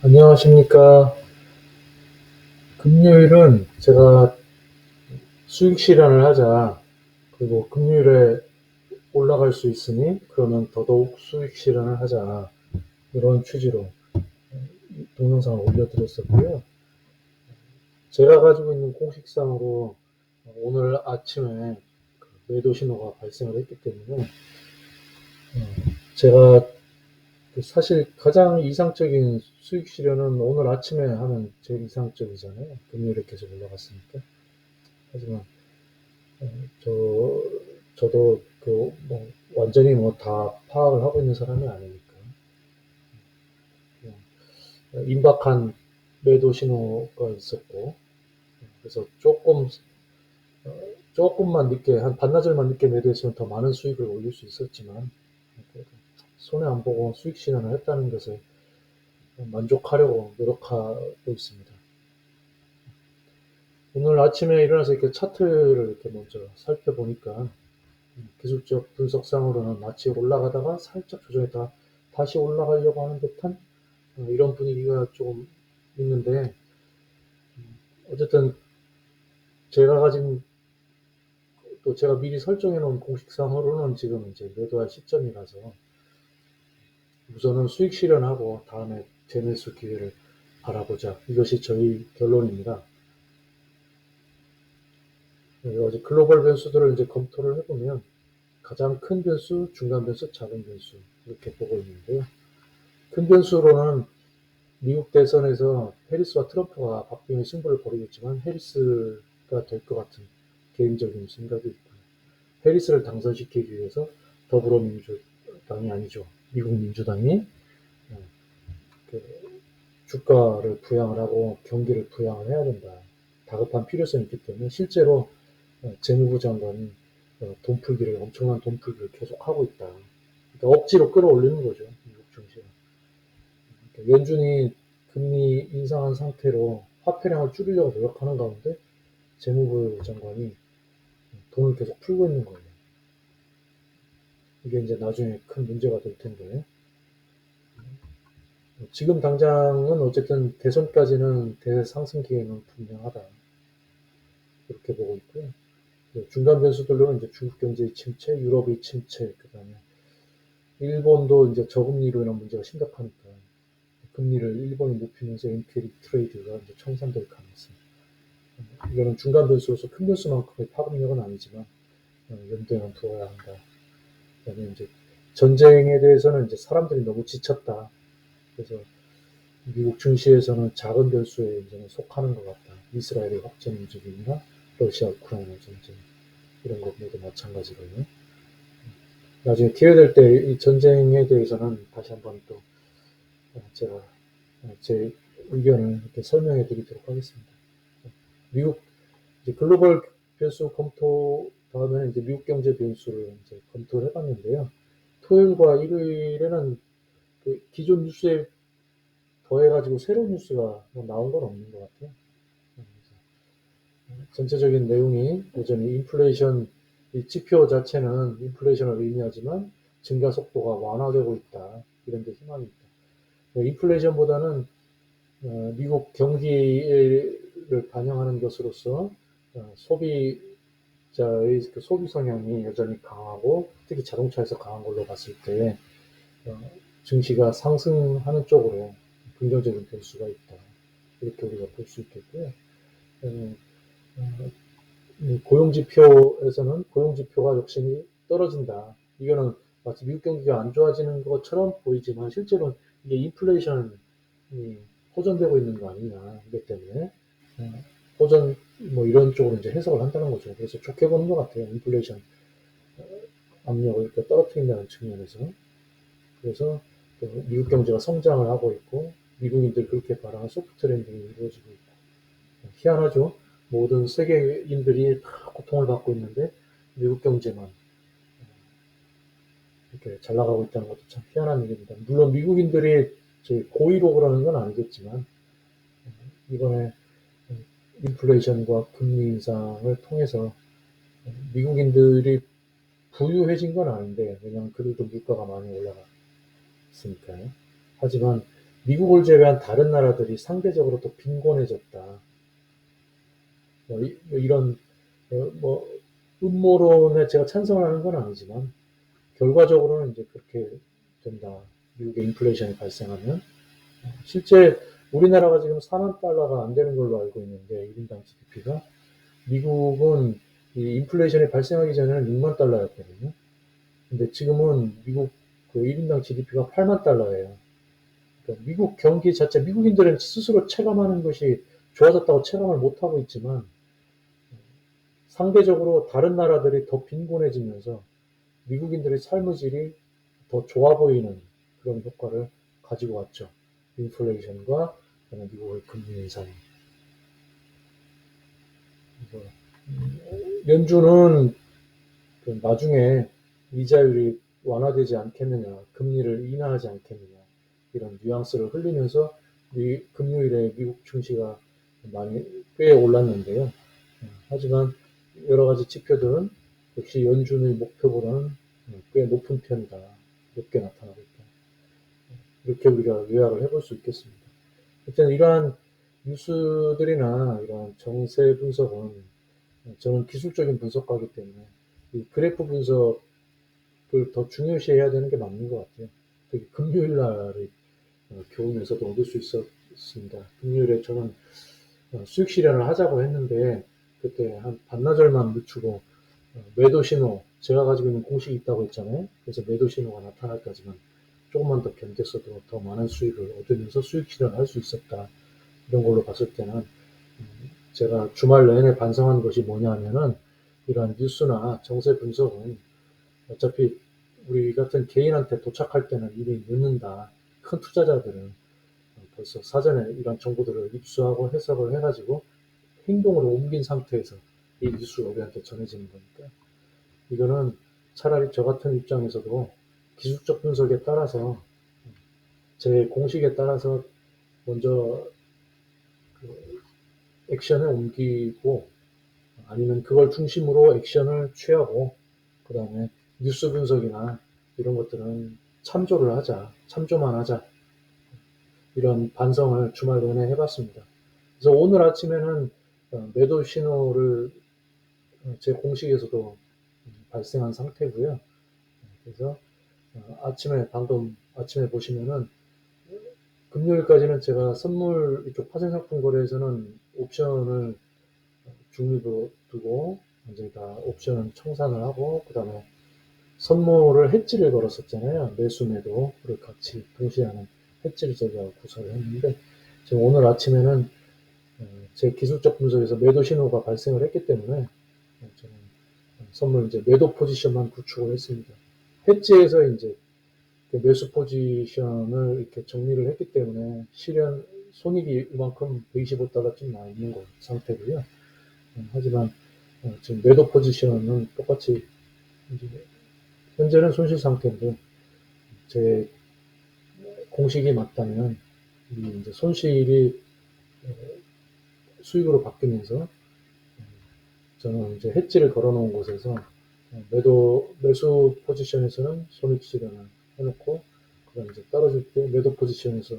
안녕하십니까. 금요일은 제가 수익 실현을 하자. 그리고 금요일에 올라갈 수 있으니 그러면 더더욱 수익 실현을 하자. 이런 취지로 동영상을 올려드렸었고요. 제가 가지고 있는 공식상으로 오늘 아침에 매도 신호가 발생을 했기 때문에 제가 사실 가장 이상적인 수익 실현은 오늘 아침에 하면 제일 이상적이잖아요. 금요일에 계속 올라갔으니까. 하지만 저, 저도 완전히 다 파악을 하고 있는 사람이 아니니까. 임박한 매도 신호가 있었고, 그래서 조금만 늦게, 한 반나절만 늦게 매도했으면 더 많은 수익을 올릴 수 있었지만, 손해 안 보고 수익 실현을 했다는 것에 만족하려고 노력하고 있습니다. 오늘 아침에 일어나서 이렇게 차트를 이렇게 먼저 살펴보니까 기술적 분석상으로는 마치 올라가다가 살짝 조정했다가 다시 올라가려고 하는 듯한 이런 분위기가 조금 있는데, 어쨌든 제가 가진 또 제가 미리 설정해 놓은 공식상으로는 지금 이제 매도할 시점이라서 우선은 수익 실현하고 다음에 재매수 기회를 바라보자. 이것이 저희 결론입니다. 여러 가지 글로벌 변수들을 이제 검토를 해보면 가장 큰 변수, 중간 변수, 작은 변수 이렇게 보고 있는데요. 큰 변수로는 미국 대선에서 해리스와 트럼프가 박빙의 승부를 벌이겠지만 해리스가 될 것 같은 개인적인 생각이 있고, 해리스를 당선시키기 위해서 더불어민주당이 아니죠. 미국 민주당이 그 주가를 부양을 하고 경기를 부양을 해야 된다. 다급한 필요성이 있기 때문에 실제로 재무부 장관이 돈풀기를 엄청난 돈풀기를 계속하고 있다. 그러니까 억지로 끌어올리는 거죠. 미국 증시를. 그러니까 연준이 금리 인상한 상태로 화폐량을 줄이려고 노력하는 가운데 재무부 장관이 돈을 계속 풀고 있는 거예요. 이게 이제 나중에 큰 문제가 될 텐데, 지금 당장은 어쨌든 대선까지는 대상승 기회는 분명하다. 이렇게 보고 있고요. 중간 변수들로는 이제 중국 경제의 침체, 유럽의 침체, 그다음에 일본도 이제 저금리로 인한 문제가 심각하니까 금리를 일본이 높이면서 NPL 트레이드가 이제 청산될 가능성. 이거는 중간 변수로서 큰 변수만큼의 파급력은 아니지만 염두에는 두어야 한다. 그다음에 이제 전쟁에 대해서는 이제 사람들이 너무 지쳤다. 그래서 미국 증시에서는 작은 변수에 이제는 속하는 것 같다. 이스라엘의 확전 움직임이나 러시아 우크라이나 전쟁 이런 것 모두 마찬가지로요. 나중에 기회 될 때 이 전쟁에 대해서는 다시 한번 또 제가 제 의견을 이렇게 설명해 드리도록 하겠습니다. 미국 이제 글로벌 변수 검토 다음에는 이제 미국 경제 변수를 이제 검토를 해봤는데요. 토요일과 일요일에는 그 기존 뉴스에 더해가지고 새로운 뉴스가 뭐 나온 건 없는 것 같아요. 전체적인 내용이 여전히 인플레이션 이 지표 자체는 인플레이션을 의미하지만 증가 속도가 완화되고 있다. 이런 데 희망이 있다. 인플레이션보다는 미국 경기를 반영하는 것으로서 소비자의 그 소비 성향이 여전히 강하고 특히 자동차에서 강한 걸로 봤을 때 어, 증시가 상승하는 쪽으로 긍정적인 변수가 있다. 이렇게 우리가 볼 수 있겠고요. 어, 고용지표에서는 고용지표가 역시 떨어진다. 이거는 마치 미국 경기가 안 좋아지는 것처럼 보이지만 실제로는 이게 인플레이션이 호전되고 있는 거 아니냐. 이것 때문에 호전 뭐 이런 쪽으로 이제 해석을 한다는 거죠. 그래서 좋게 보는 것 같아요. 인플레이션 압력을 이렇게 떨어뜨린다는 측면에서. 그래서 미국 경제가 성장을 하고 있고 미국인들이 그렇게 바라는 소프트 랜딩이 이루어지고 있고 희한하죠. 모든 세계인들이 다 고통을 받고 있는데 미국 경제만 이렇게 잘 나가고 있다는 것도 참 희한한 일입니다. 물론 미국인들이 고의로 그러는 건 아니겠지만 이번에 인플레이션과 금리 인상을 통해서 미국인들이 부유해진 건 아닌데 왜냐하면 그들도 물가가 많이 올라갔으니까요. 하지만 미국을 제외한 다른 나라들이 상대적으로 더 빈곤해졌다. 이런 뭐 음모론에 제가 찬성을 하는 건 아니지만 결과적으로는 이제 그렇게 된다. 미국의 인플레이션이 발생하면 실제 우리나라가 지금 4만 달러가 안 되는 걸로 알고 있는데 1인당 GDP가 미국은 이 인플레이션이 발생하기 전에는 6만 달러였거든요. 근데 지금은 미국 그 1인당 GDP가 8만 달러예요. 그러니까 미국 경기 자체, 미국인들은 스스로 체감하는 것이 좋아졌다고 체감을 못하고 있지만 상대적으로 다른 나라들이 더 빈곤해지면서 미국인들의 삶의 질이 더 좋아 보이는 그런 효과를 가지고 왔죠. 인플레이션과 미국의 금리 인상이. 그래서 연준은 나중에 이자율이 완화되지 않겠느냐, 금리를 인하하지 않겠느냐, 이런 뉘앙스를 흘리면서 금요일에 미국 증시가 많이 꽤 올랐는데요. 하지만 여러 가지 지표들은 역시 연준의 목표보다는 꽤 높은 편이다. 높게 나타나고 있다. 이렇게 우리가 요약을 해볼 수 있겠습니다. 하여튼 이러한 뉴스들이나 이러한 정세 분석은 저는 기술적인 분석가이기 때문에 이 그래프 분석을 더 중요시해야 되는 게 맞는 것 같아요. 특히 금요일 날의 교훈에서도 얻을 수 있었습니다. 금요일에 저는 수익 실현을 하자고 했는데 그때 한 반나절만 늦추고 매도 신호, 제가 가지고 있는 공식이 있다고 했잖아요. 그래서 매도 신호가 나타날 까지만 조금만 더 견뎠어도 더 많은 수익을 얻으면서 수익 실현을 할 수 있었다. 이런 걸로 봤을 때는 제가 주말 내내 반성한 것이 뭐냐면은 이러한 뉴스나 정세 분석은 어차피 우리 같은 개인한테 도착할 때는 이미 늦는다. 큰 투자자들은 벌써 사전에 이런 정보들을 입수하고 해석을 해가지고 행동으로 옮긴 상태에서 이 뉴스가 우리한테 전해지는 거니까 이거는 차라리 저 같은 입장에서도 기술적 분석에 따라서 제 공식에 따라서 먼저 그 액션을 옮기고 아니면 그걸 중심으로 액션을 취하고 그 다음에 뉴스 분석이나 이런 것들은 참조를 하자, 참조만 하자 이런 반성을 주말 내내 해봤습니다. 그래서 오늘 아침에는 매도 신호를 제 공식에서도 발생한 상태고요. 그래서 방금 아침에 보시면은 금요일까지는 제가 선물 이쪽 파생상품 거래에서는 옵션을 중립으로 두고 이제 다 옵션은 청산을 하고 그다음에 선물을 해지를 걸었었잖아요. 매수 매도를 같이 동시에 하는 해지를 제가 구사를 했는데 지금 오늘 아침에는 제 기술적 분석에서 매도 신호가 발생을 했기 때문에 저는 선물 이제 매도 포지션만 구축을 했습니다. 해지에서 이제 매수 포지션을 이렇게 정리를 했기 때문에 실현 손익이 이만큼 125달러쯤 나 있는 상태고요. 하지만 지금 매도 포지션은 똑같이 이제 현재는 손실 상태인데 제 공식이 맞다면 이 이제 손실이 수익으로 바뀌면서 저는 이제 해지를 걸어놓은 곳에서 매수 포지션에서는 손익 실현을 해놓고 그다음 이제 떨어질 때 매도 포지션에서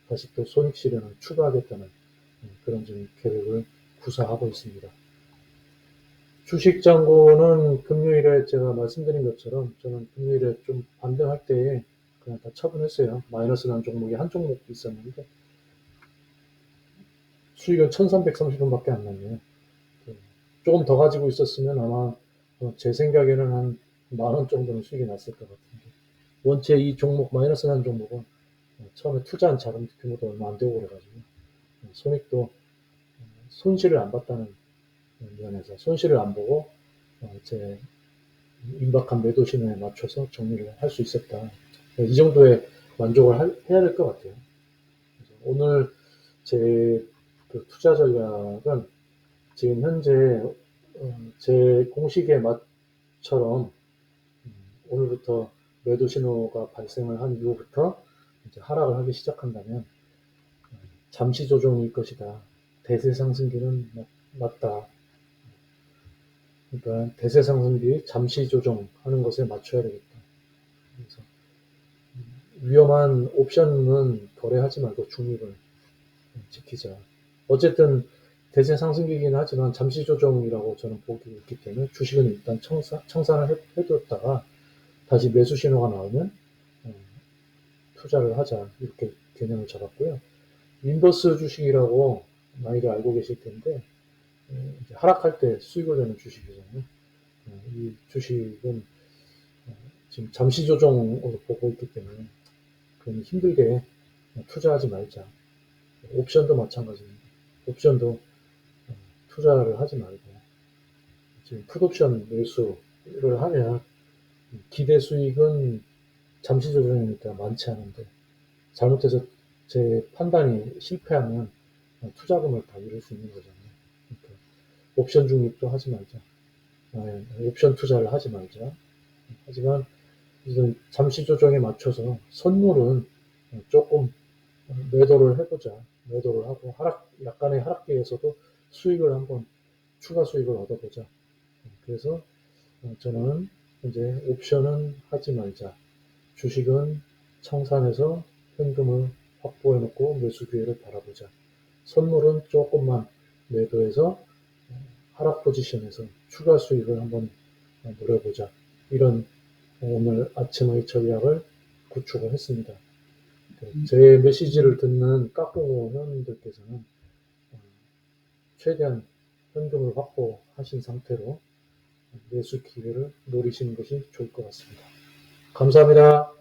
다시 또 손익 실현을 추가하겠다는 그런 좀 계획을 구사하고 있습니다. 주식 잔고는 금요일에 제가 말씀드린 것처럼 저는 금요일에 좀 반등할 때에 그냥 다 처분했어요. 마이너스 난 종목이 한 종목 있었는데 수익은 1330원밖에 안 났네요. 조금 더 가지고 있었으면 아마 제 생각에는 한 만 원 정도는 수익이 났을 것 같은데 원체 이 종목 마이너스 난 종목은 처음에 투자한 자금 규모도 얼마 안 되고 그래가지고 손익도 손실을 안 봤다는 면에서 손실을 안 보고 제 임박한 매도 신호에 맞춰서 정리를 할 수 있었다. 이 정도의 만족을 해야 될 것 같아요. 오늘 제그 투자 전략은 지금 현재 제 공식에 맞처럼 오늘부터 매도 신호가 발생을 한 이후부터 이제 하락을 하기 시작한다면 잠시 조정일 것이다. 대세 상승기는 맞다. 그러니까 대세 상승기 잠시 조정하는 것에 맞춰야 되겠다. 그래서 위험한 옵션은 거래하지 말고 중립을 지키자. 어쨌든 대세 상승기이긴 하지만 잠시 조정이라고 저는 보기 있기 때문에 주식은 일단 청산을 해뒀다가 다시 매수 신호가 나오면 어, 투자를 하자 이렇게 개념을 잡았고요. 인버스 주식이라고 많이들 알고 계실 텐데 이제 하락할 때 수익을 내는 주식이잖아요. 이 주식은 지금 잠시 조정으로 보고 있기 때문에 그럼 힘들게 투자하지 말자. 옵션도 마찬가지입니다. 옵션도 투자를 하지 말고 지금 풋옵션 매수를 하면 기대 수익은 잠시 조정이니까 많지 않은데 잘못해서 제 판단이 실패하면 투자금을 다 잃을 수 있는 거잖아요. 그러니까 옵션 중립도 하지 말자. 옵션 투자를 하지 말자. 하지만 잠시 조정에 맞춰서 선물은 조금 매도를 해보자. 매도를 하고 약간의 하락기에서도 수익을 한번 추가 수익을 얻어보자. 그래서 저는 이제 옵션은 하지 말자. 주식은 청산해서 현금을 확보해 놓고 매수 기회를 바라보자. 선물은 조금만 매도해서 하락 포지션에서 추가 수익을 한번 노려보자. 이런 오늘 아침의 전략을 구축을 했습니다. 제 메시지를 듣는 깍꿍 회원님들께서는 최대한 현금을 확보하신 상태로 매수 기회를 노리시는 것이 좋을 것 같습니다. 감사합니다.